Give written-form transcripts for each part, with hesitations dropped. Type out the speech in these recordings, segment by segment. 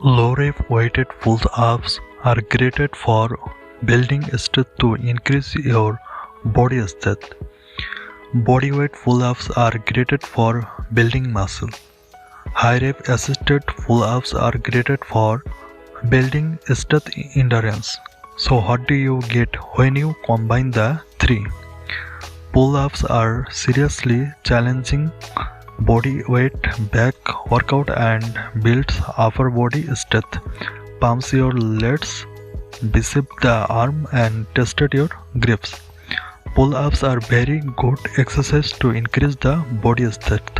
Low-rep weighted pull-ups are great for building strength to increase your body strength. Bodyweight pull-ups are great for building muscle. High-rep assisted pull-ups are great for building strength endurance. So what do you get when you combine the three? Pull-ups are seriously challenging body weight back workout and builds upper body strength, pumps your legs, biceps the arm and tested your grips. Pull-ups are very good exercise to increase the body strength.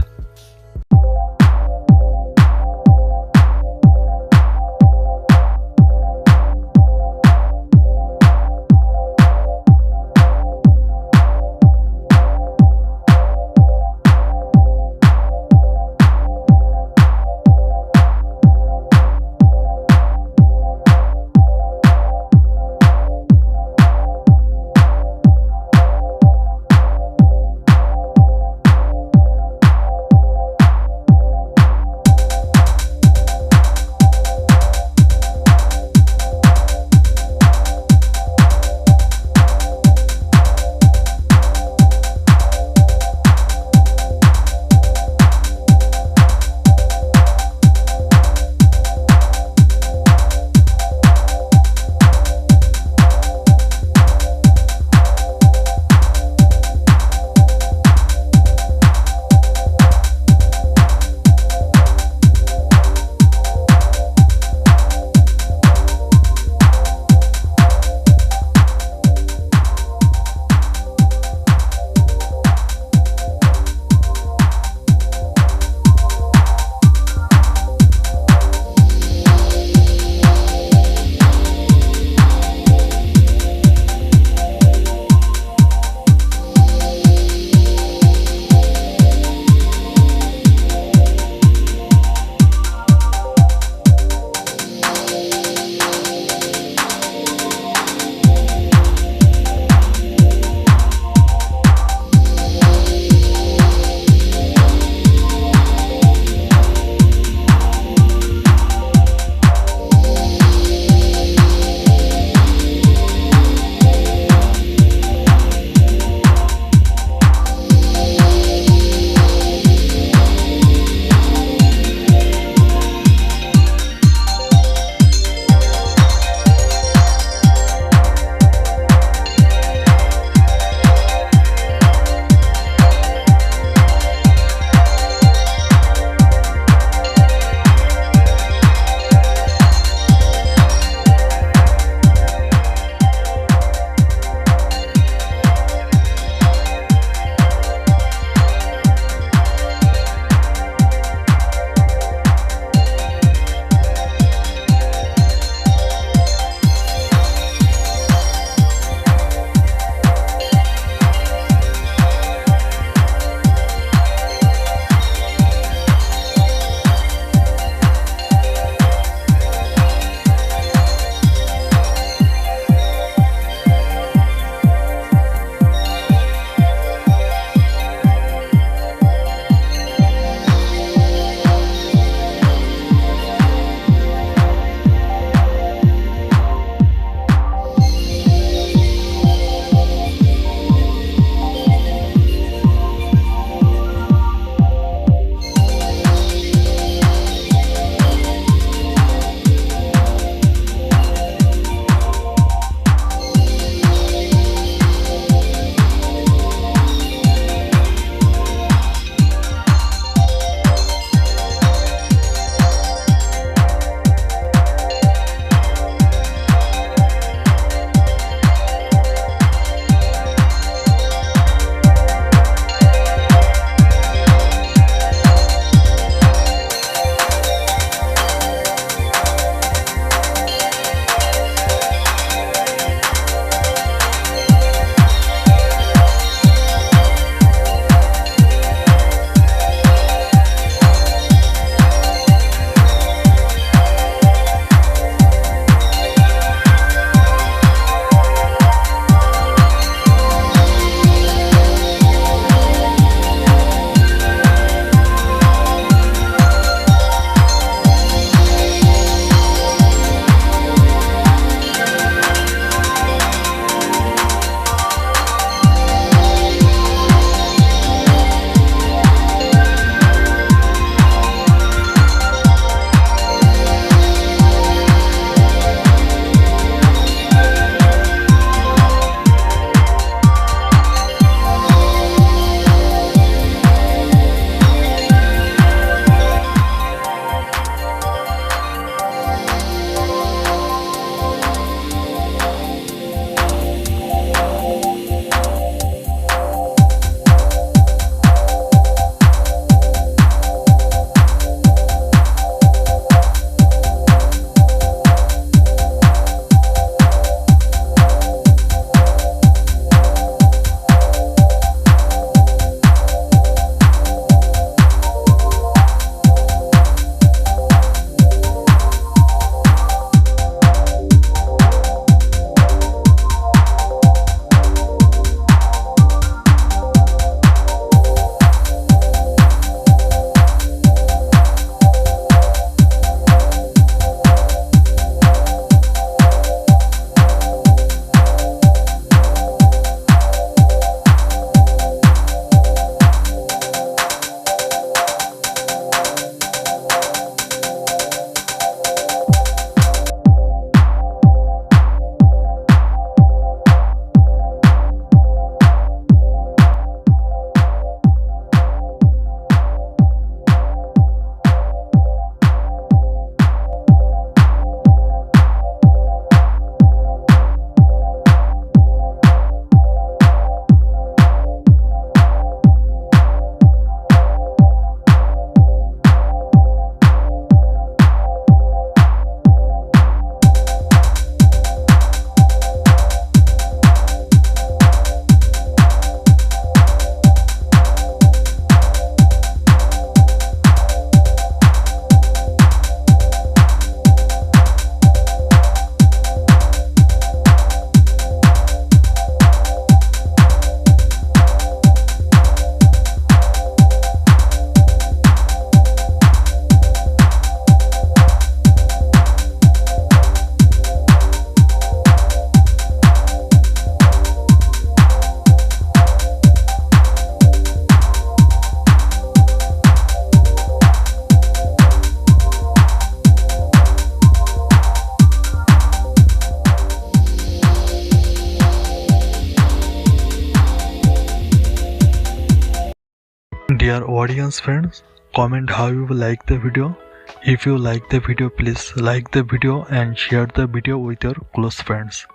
Dear audience friends, comment how you like the video. If you like the video, please like the video and share the video with your close friends.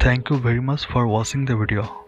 Thank you very much for watching the video.